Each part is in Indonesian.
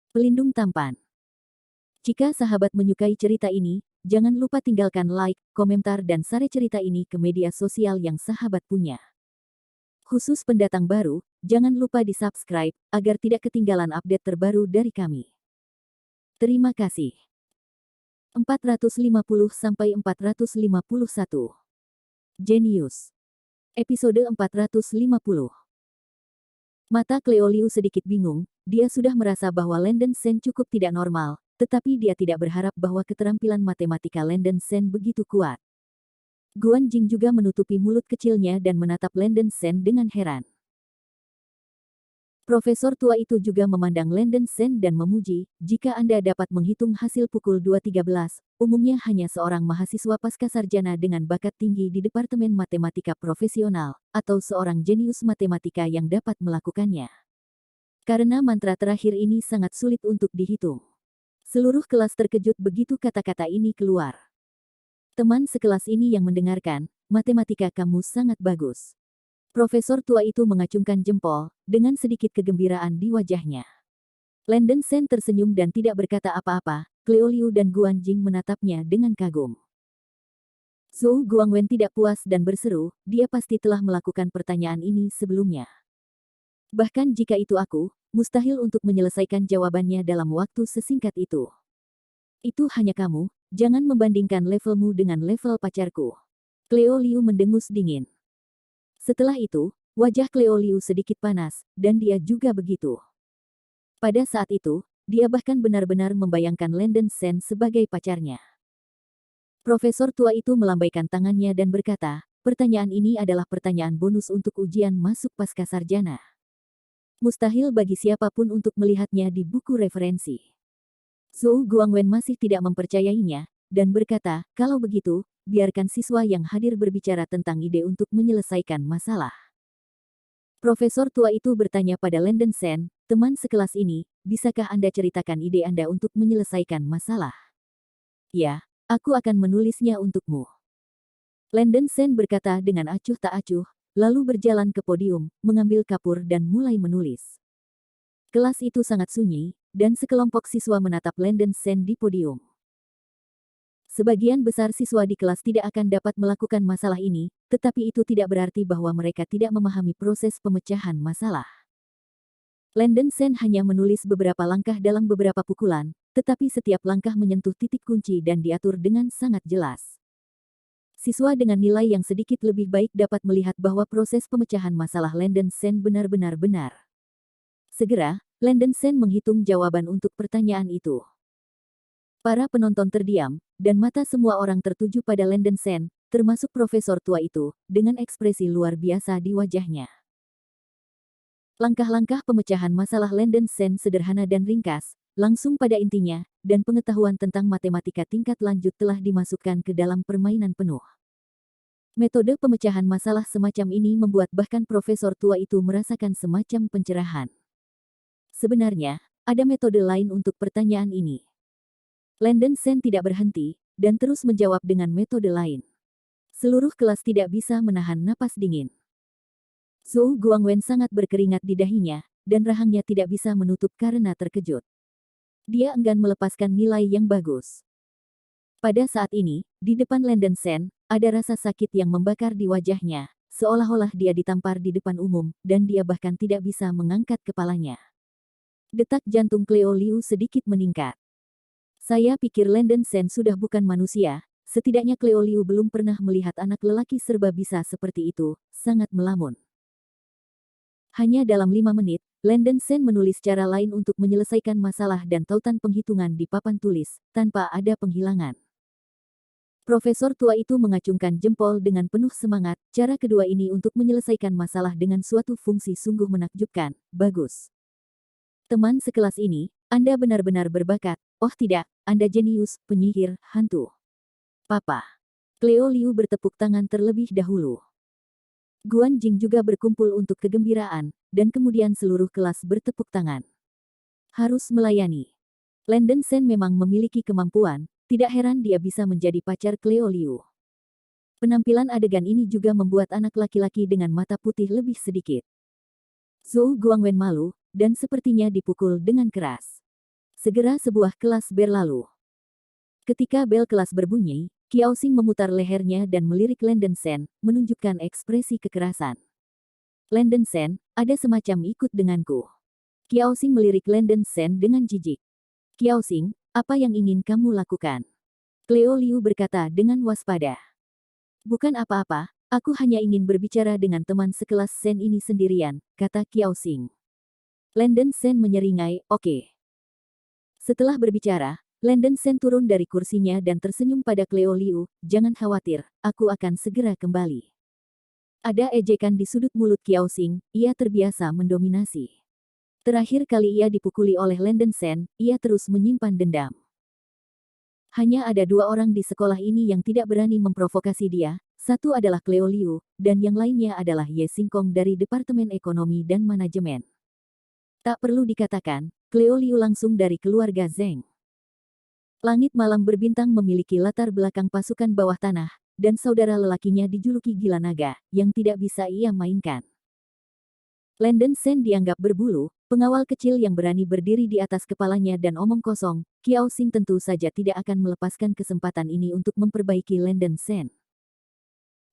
Pelindung tampan. Jika sahabat menyukai cerita ini, jangan lupa tinggalkan like, komentar dan share cerita ini ke media sosial yang sahabat punya. Khusus pendatang baru, jangan lupa di-subscribe agar tidak ketinggalan update terbaru dari kami. Terima kasih. 450-451. Jenius. Episode 450. Mata Cleo Liu sedikit bingung, dia sudah merasa bahwa Landon Shen cukup tidak normal, tetapi dia tidak berharap bahwa keterampilan matematika Landon Shen begitu kuat. Guan Jing juga menutupi mulut kecilnya dan menatap Landon Shen dengan heran. Profesor tua itu juga memandang Landon Shen dan memuji, jika Anda dapat menghitung hasil pukul 2.13, umumnya hanya seorang mahasiswa pascasarjana dengan bakat tinggi di Departemen Matematika Profesional, atau seorang jenius matematika yang dapat melakukannya. Karena mantra terakhir ini sangat sulit untuk dihitung. Seluruh kelas terkejut begitu kata-kata ini keluar. Teman sekelas ini yang mendengarkan, matematika kamu sangat bagus. Profesor tua itu mengacungkan jempol, dengan sedikit kegembiraan di wajahnya. Landon Shen tersenyum dan tidak berkata apa-apa, Cleo Liu dan Guan Jing menatapnya dengan kagum. Zhou Guangwen tidak puas dan berseru, dia pasti telah melakukan pertanyaan ini sebelumnya. Bahkan jika itu aku, mustahil untuk menyelesaikan jawabannya dalam waktu sesingkat itu. Itu hanya kamu, jangan membandingkan levelmu dengan level pacarku. Cleo Liu mendengus dingin. Setelah itu, wajah Cleo Liu sedikit panas, dan dia juga begitu. Pada saat itu, dia bahkan benar-benar membayangkan Landon Shen sebagai pacarnya. Profesor tua itu melambaikan tangannya dan berkata, pertanyaan ini adalah pertanyaan bonus untuk ujian masuk pascasarjana. Mustahil bagi siapapun untuk melihatnya di buku referensi. Zhou Guangwen masih tidak mempercayainya, dan berkata, kalau begitu, biarkan siswa yang hadir berbicara tentang ide untuk menyelesaikan masalah. Profesor tua itu bertanya pada Landon Shen, teman sekelas ini, bisakah Anda ceritakan ide Anda untuk menyelesaikan masalah? Ya, aku akan menulisnya untukmu. Landon Shen berkata dengan acuh tak acuh, lalu berjalan ke podium, mengambil kapur dan mulai menulis. Kelas itu sangat sunyi, dan sekelompok siswa menatap Landon Shen di podium. Sebagian besar siswa di kelas tidak akan dapat melakukan masalah ini, tetapi itu tidak berarti bahwa mereka tidak memahami proses pemecahan masalah. Landon Shen hanya menulis beberapa langkah dalam beberapa pukulan, tetapi setiap langkah menyentuh titik kunci dan diatur dengan sangat jelas. Siswa dengan nilai yang sedikit lebih baik dapat melihat bahwa proses pemecahan masalah Landon Shen benar-benar benar. Segera, Landon Shen menghitung jawaban untuk pertanyaan itu. Para penonton terdiam, dan mata semua orang tertuju pada Landon Shen, termasuk profesor tua itu, dengan ekspresi luar biasa di wajahnya. Langkah-langkah pemecahan masalah Landon Shen sederhana dan ringkas, langsung pada intinya, dan pengetahuan tentang matematika tingkat lanjut telah dimasukkan ke dalam permainan penuh. Metode pemecahan masalah semacam ini membuat bahkan profesor tua itu merasakan semacam pencerahan. Sebenarnya, ada metode lain untuk pertanyaan ini. Landon Shen tidak berhenti, dan terus menjawab dengan metode lain. Seluruh kelas tidak bisa menahan napas dingin. Zhou Guangwen sangat berkeringat di dahinya, dan rahangnya tidak bisa menutup karena terkejut. Dia enggan melepaskan nilai yang bagus. Pada saat ini, di depan Landon Shen, ada rasa sakit yang membakar di wajahnya, seolah-olah dia ditampar di depan umum, dan dia bahkan tidak bisa mengangkat kepalanya. Detak jantung Cleo Liu sedikit meningkat. Saya pikir Landon Shen sudah bukan manusia, setidaknya Cleo Liu belum pernah melihat anak lelaki serba bisa seperti itu, sangat melamun. Hanya dalam 5 menit, Landon Shen menulis cara lain untuk menyelesaikan masalah dan tautan penghitungan di papan tulis, tanpa ada penghilangan. Profesor tua itu mengacungkan jempol dengan penuh semangat, cara kedua ini untuk menyelesaikan masalah dengan suatu fungsi sungguh menakjubkan, bagus. Teman sekelas ini, Anda benar-benar berbakat, oh tidak, Anda jenius, penyihir, hantu. Papa. Cleo Liu bertepuk tangan terlebih dahulu. Guan Jing juga berkumpul untuk kegembiraan, dan kemudian seluruh kelas bertepuk tangan. Harus melayani. Landon Shen memang memiliki kemampuan, tidak heran dia bisa menjadi pacar Cleo Liu. Penampilan adegan ini juga membuat anak laki-laki dengan mata putih lebih sedikit. Zhou Guangwen malu, dan sepertinya dipukul dengan keras. Segera sebuah kelas berlalu. Ketika bel kelas berbunyi, Qiaoxing memutar lehernya dan melirik Landen Shen, menunjukkan ekspresi kekerasan. Landen Shen, ada semacam ikut denganku. Qiaoxing melirik Landen Shen dengan jijik. Qiaoxing, apa yang ingin kamu lakukan? Cleo Liu berkata dengan waspada. Bukan apa-apa, aku hanya ingin berbicara dengan teman sekelas Shen ini sendirian, kata Qiaoxing. Landen Shen menyeringai, oke. Setelah berbicara, Landen Shen turun dari kursinya dan tersenyum pada Cleo Liu, jangan khawatir, aku akan segera kembali. Ada ejekan di sudut mulut Qiaoxing, ia terbiasa mendominasi. Terakhir kali ia dipukuli oleh Landen Shen, ia terus menyimpan dendam. Hanya ada dua orang di sekolah ini yang tidak berani memprovokasi dia, satu adalah Cleo Liu, dan yang lainnya adalah Ye Xingkong dari Departemen Ekonomi dan Manajemen. Tak perlu dikatakan, Cleo Liu langsung dari keluarga Zheng. Langit Malam Berbintang memiliki latar belakang pasukan bawah tanah, dan saudara lelakinya dijuluki Gila Naga, yang tidak bisa ia mainkan. Landen Shen dianggap berbulu, pengawal kecil yang berani berdiri di atas kepalanya dan omong kosong, Qiaoxing tentu saja tidak akan melepaskan kesempatan ini untuk memperbaiki Landen Shen.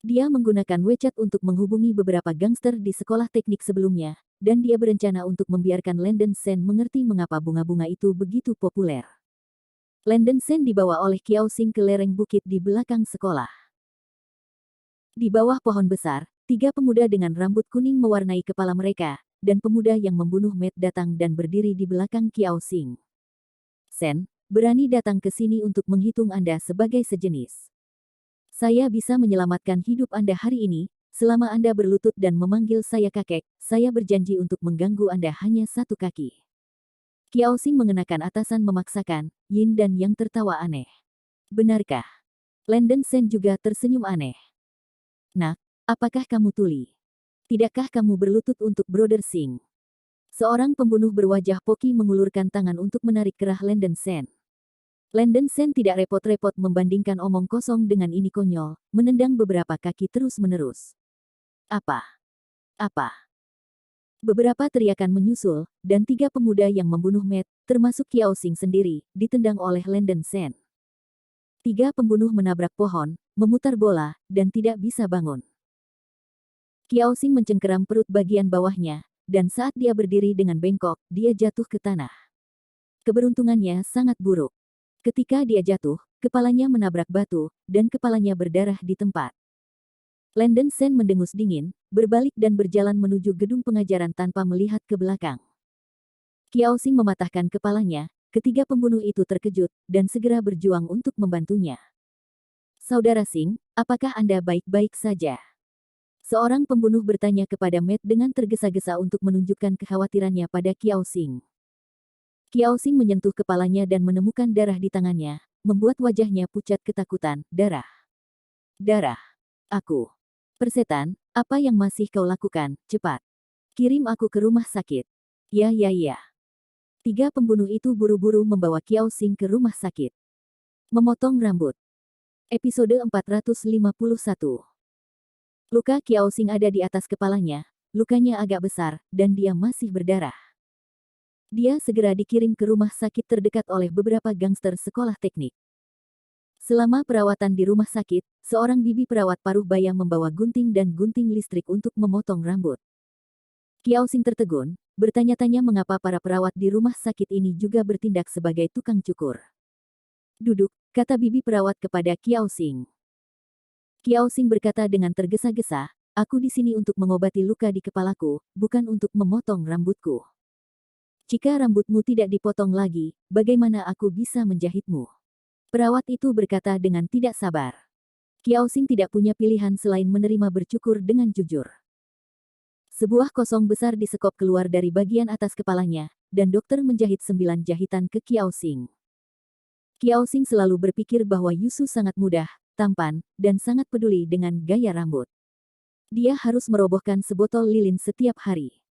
Dia menggunakan WeChat untuk menghubungi beberapa gangster di sekolah teknik sebelumnya, dan dia berencana untuk membiarkan Landen Shen mengerti mengapa bunga-bunga itu begitu populer. Landen Shen dibawa oleh Qiaoxing ke lereng bukit di belakang sekolah. Di bawah pohon besar, tiga pemuda dengan rambut kuning mewarnai kepala mereka, dan pemuda yang membunuh Matt datang dan berdiri di belakang Qiaoxing. Shen, berani datang ke sini untuk menghitung Anda sebagai sejenis. Saya bisa menyelamatkan hidup Anda hari ini, selama Anda berlutut dan memanggil saya kakek, saya berjanji untuk mengganggu Anda hanya satu kaki. Qiaoxing mengenakan atasan memaksakan, Yin dan Yang tertawa aneh. Benarkah? Landen Shen juga tersenyum aneh. Nak, apakah kamu tuli? Tidakkah kamu berlutut untuk Brother Singh? Seorang pembunuh berwajah poki mengulurkan tangan untuk menarik kerah Landen Shen. Landen Shen tidak repot-repot membandingkan omong kosong dengan ini konyol, menendang beberapa kaki terus-menerus. Apa? Apa? Beberapa teriakan menyusul, dan tiga pemuda yang membunuh Matt, termasuk Qiaoxing sendiri, ditendang oleh Landen Shen. Tiga pembunuh menabrak pohon, memutar bola, dan tidak bisa bangun. Qiaoxing mencengkeram perut bagian bawahnya, dan saat dia berdiri dengan bengkok, dia jatuh ke tanah. Keberuntungannya sangat buruk. Ketika dia jatuh, kepalanya menabrak batu, dan kepalanya berdarah di tempat. Landen Shen mendengus dingin, berbalik dan berjalan menuju gedung pengajaran tanpa melihat ke belakang. Qiaoxing mematahkan kepalanya, ketiga pembunuh itu terkejut, dan segera berjuang untuk membantunya. Saudara Singh, apakah Anda baik-baik saja? Seorang pembunuh bertanya kepada Matt dengan tergesa-gesa untuk menunjukkan kekhawatirannya pada Qiaoxing. Qiaoxing menyentuh kepalanya dan menemukan darah di tangannya, membuat wajahnya pucat ketakutan, darah. Darah. Aku. Persetan, apa yang masih kau lakukan, cepat. Kirim aku ke rumah sakit. Ya. Tiga pembunuh itu buru-buru membawa Qiaoxing ke rumah sakit. Memotong rambut. Episode 451. Luka Qiaoxing ada di atas kepalanya, lukanya agak besar, dan dia masih berdarah. Dia segera dikirim ke rumah sakit terdekat oleh beberapa gangster sekolah teknik. Selama perawatan di rumah sakit, seorang bibi perawat paruh baya membawa gunting dan gunting listrik untuk memotong rambut. Qiaoxing tertegun, bertanya-tanya mengapa para perawat di rumah sakit ini juga bertindak sebagai tukang cukur. Duduk, kata bibi perawat kepada Qiaoxing. Qiaoxing berkata dengan tergesa-gesa, aku di sini untuk mengobati luka di kepalaku, bukan untuk memotong rambutku. Jika rambutmu tidak dipotong lagi, bagaimana aku bisa menjahitmu? Perawat itu berkata dengan tidak sabar. Qiaoxing tidak punya pilihan selain menerima bercukur dengan jujur. Sebuah kosong besar disekop keluar dari bagian atas kepalanya, dan dokter menjahit 9 jahitan ke Qiaoxing. Qiaoxing selalu berpikir bahwa Yusu sangat mudah, tampan, dan sangat peduli dengan gaya rambut. Dia harus merobohkan sebotol lilin setiap hari.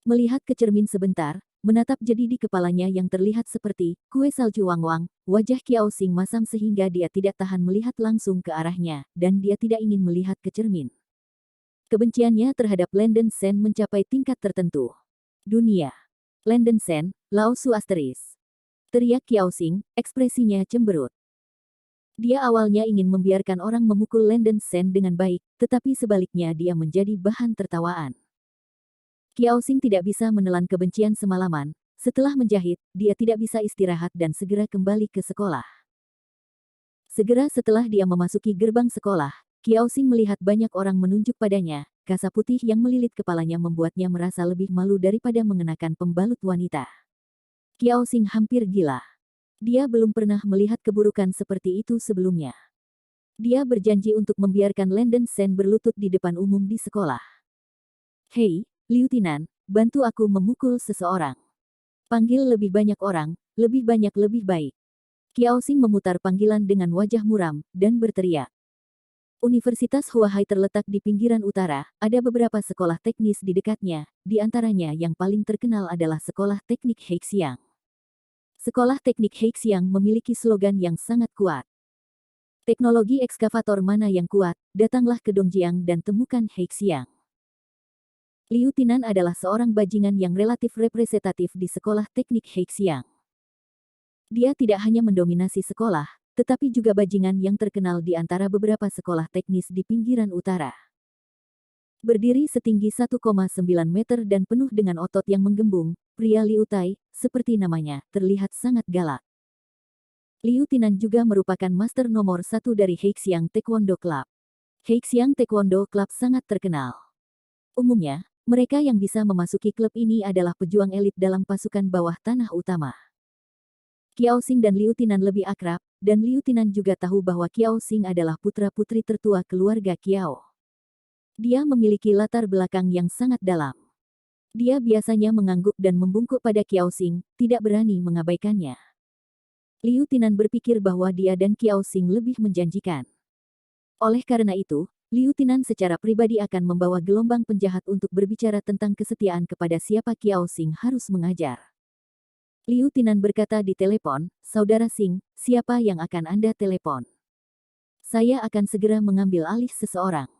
Melihat ke cermin sebentar, menatap jadi di kepalanya yang terlihat seperti kue salju wang-wang, wajah Qiaoxing masam sehingga dia tidak tahan melihat langsung ke arahnya, dan dia tidak ingin melihat ke cermin. Kebenciannya terhadap Landen Shen mencapai tingkat tertentu. Dunia. Landen Shen, Lao Su Asteris. teriak Kiao Xing, ekspresinya cemberut. Dia awalnya ingin membiarkan orang memukul Lenden Sen dengan baik, tetapi sebaliknya dia menjadi bahan tertawaan. Kiao Xing tidak bisa menelan kebencian semalaman. Setelah menjahit, dia tidak bisa istirahat dan segera kembali ke sekolah. Segera setelah dia memasuki gerbang sekolah, Kiao Xing melihat banyak orang menunjuk padanya. Kasa putih yang melilit kepalanya membuatnya merasa lebih malu daripada mengenakan pembalut wanita. Kiao Xing hampir gila. Dia belum pernah melihat keburukan seperti itu sebelumnya. Dia berjanji untuk membiarkan Lenden Sen berlutut di depan umum di sekolah. Hei, Lieutenant, bantu aku memukul seseorang. Panggil lebih banyak orang, lebih banyak lebih baik. Kiao Xing memutar panggilan dengan wajah muram, dan berteriak. Universitas Huahai terletak di pinggiran utara, ada beberapa sekolah teknis di dekatnya, di antaranya yang paling terkenal adalah Sekolah Teknik Heixiang. Sekolah Teknik Heixiang memiliki slogan yang sangat kuat. Teknologi ekskavator mana yang kuat, datanglah ke Dongjiang dan temukan Heixiang. Lieutenant adalah seorang bajingan yang relatif representatif di Sekolah Teknik Heixiang. Dia tidak hanya mendominasi sekolah, tetapi juga bajingan yang terkenal di antara beberapa sekolah teknis di pinggiran utara. Berdiri setinggi 1,9 meter dan penuh dengan otot yang menggembung, pria Liu Tai, seperti namanya, terlihat sangat galak. Liu Tinan juga merupakan master nomor 1 dari Heixiang Taekwondo Club. Heixiang Taekwondo Club sangat terkenal. Umumnya, mereka yang bisa memasuki klub ini adalah pejuang elit dalam pasukan bawah tanah utama. Kiao Xing dan Liu Tinan lebih akrab, dan Liu Tinan juga tahu bahwa Kiao Xing adalah putra-putri tertua keluarga Kiao. Dia memiliki latar belakang yang sangat dalam. Dia biasanya mengangguk dan membungkuk pada Kiao Xing, tidak berani mengabaikannya. Liu Tinan berpikir bahwa dia dan Kiao Xing lebih menjanjikan. Oleh karena itu, Liu Tinan secara pribadi akan membawa gelombang penjahat untuk berbicara tentang kesetiaan kepada siapa Kiao Xing harus mengajar. Liu Tinan berkata di telepon, "Saudara Xing, siapa yang akan Anda telepon? Saya akan segera mengambil alih seseorang.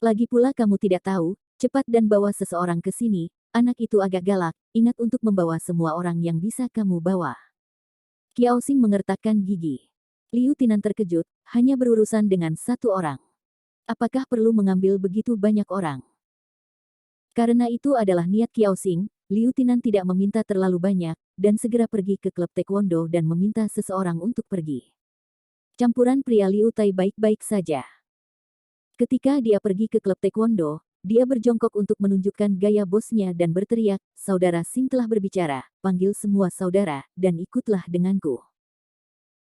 Lagi pula kamu tidak tahu, cepat dan bawa seseorang ke sini, anak itu agak galak, ingat untuk membawa semua orang yang bisa kamu bawa." Kiao Xing mengertakkan gigi. Liu Tinan terkejut, hanya berurusan dengan satu orang. Apakah perlu mengambil begitu banyak orang? Karena itu adalah niat Kiao Xing, Liu Tinan tidak meminta terlalu banyak, dan segera pergi ke klub taekwondo dan meminta seseorang untuk pergi. Campuran pria Liu Tai baik-baik saja. Ketika dia pergi ke klub taekwondo, dia berjongkok untuk menunjukkan gaya bosnya dan berteriak, "Saudara Xing telah berbicara, panggil semua saudara, dan ikutlah denganku."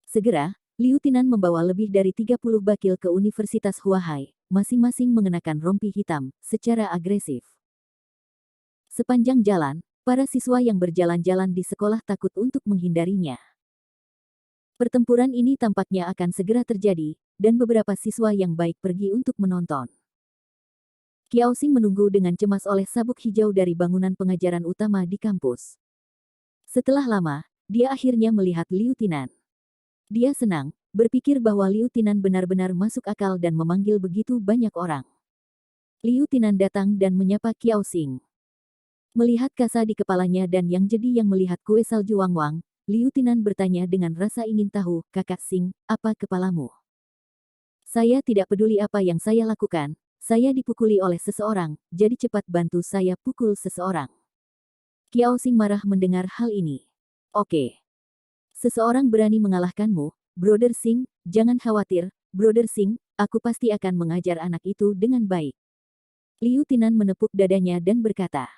Segera, Liu Tinan membawa lebih dari 30 bakil ke Universitas Huahai, masing-masing mengenakan rompi hitam, secara agresif. Sepanjang jalan, para siswa yang berjalan-jalan di sekolah takut untuk menghindarinya. Pertempuran ini tampaknya akan segera terjadi, dan beberapa siswa yang baik pergi untuk menonton. Kiao Xing menunggu dengan cemas oleh sabuk hijau dari bangunan pengajaran utama di kampus. Setelah lama, dia akhirnya melihat Liu Tinan. Dia senang, berpikir bahwa Liu Tinan benar-benar masuk akal dan memanggil begitu banyak orang. Liu Tinan datang dan menyapa Kiao Xing. Melihat kasa di kepalanya dan yang jadi yang melihat kue salju Wang-Wang, Liu Tinan bertanya dengan rasa ingin tahu, "Kakak Xing, apa kepalamu?" "Saya tidak peduli apa yang saya lakukan, saya dipukuli oleh seseorang, jadi cepat bantu saya pukul seseorang." Kiao Xing marah mendengar hal ini. "Oke. Seseorang berani mengalahkanmu, Brother Xing, jangan khawatir, Brother Xing, aku pasti akan mengajar anak itu dengan baik." Liu Tinan menepuk dadanya dan berkata.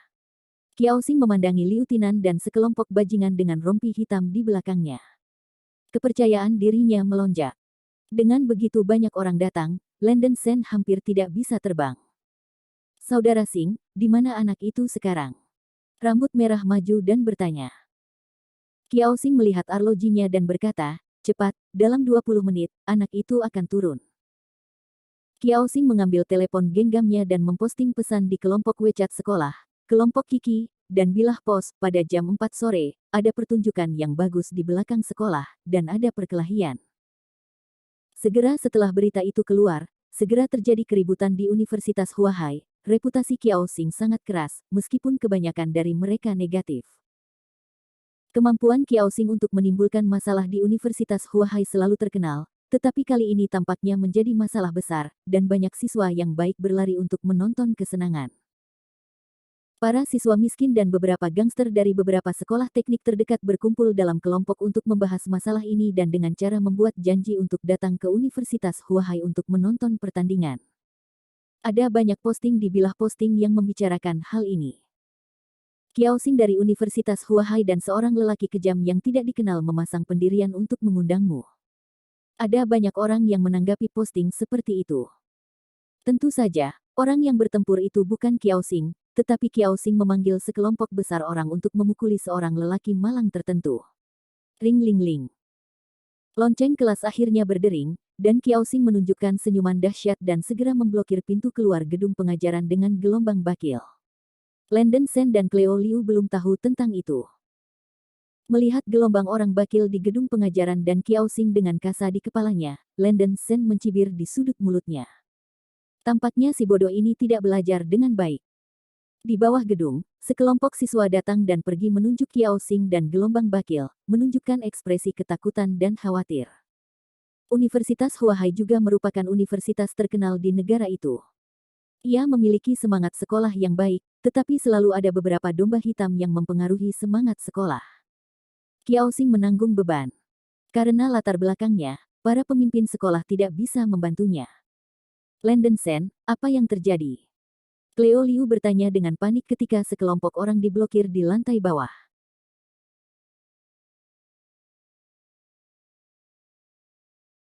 Kiao Xing memandangi Liu Tinan dan sekelompok bajingan dengan rompi hitam di belakangnya. Kepercayaan dirinya melonjak. Dengan begitu banyak orang datang, Lenden Sen hampir tidak bisa terbang. "Saudara Xing, di mana anak itu sekarang?" Rambut merah maju dan bertanya. Kiao Xing melihat arlojinya dan berkata, "Cepat, dalam 20 menit, anak itu akan turun." Kiao Xing mengambil telepon genggamnya dan memposting pesan di kelompok WeChat sekolah, kelompok Kiki, dan bilah pos. Pada jam 4 sore, ada pertunjukan yang bagus di belakang sekolah, dan ada perkelahian. Segera setelah berita itu keluar, segera terjadi keributan di Universitas Huahai. Reputasi Kiao Xing sangat keras, meskipun kebanyakan dari mereka negatif. Kemampuan Qiaoxing untuk menimbulkan masalah di Universitas Huahai selalu terkenal, tetapi kali ini tampaknya menjadi masalah besar, dan banyak siswa yang baik berlari untuk menonton kesenangan. Para siswa miskin dan beberapa gangster dari beberapa sekolah teknik terdekat berkumpul dalam kelompok untuk membahas masalah ini dan dengan cara membuat janji untuk datang ke Universitas Huahai untuk menonton pertandingan. Ada banyak posting di bilah posting yang membicarakan hal ini. Qiaoxing dari Universitas Huahai dan seorang lelaki kejam yang tidak dikenal memasang pendirian untuk mengundangmu. Ada banyak orang yang menanggapi posting seperti itu. Tentu saja, orang yang bertempur itu bukan Qiaoxing, tetapi Qiaoxing memanggil sekelompok besar orang untuk memukuli seorang lelaki malang tertentu. Ring ling ling. Lonceng kelas akhirnya berdering, dan Qiaoxing menunjukkan senyuman dahsyat dan segera memblokir pintu keluar gedung pengajaran dengan gelombang bakil. Landon Shen dan Cleo Liu belum tahu tentang itu. Melihat gelombang orang bakil di gedung pengajaran dan Qiaoxing dengan kasa di kepalanya, Landon Shen mencibir di sudut mulutnya. Tampaknya si bodoh ini tidak belajar dengan baik. Di bawah gedung, sekelompok siswa datang dan pergi menunjuk Qiaoxing dan gelombang bakil, menunjukkan ekspresi ketakutan dan khawatir. Universitas Huahai juga merupakan universitas terkenal di negara itu. Ia memiliki semangat sekolah yang baik, tetapi selalu ada beberapa domba hitam yang mempengaruhi semangat sekolah. Qiaoxing menanggung beban. Karena latar belakangnya, para pemimpin sekolah tidak bisa membantunya. Landon Shen, apa yang terjadi? Cleo Liu bertanya dengan panik ketika sekelompok orang diblokir di lantai bawah.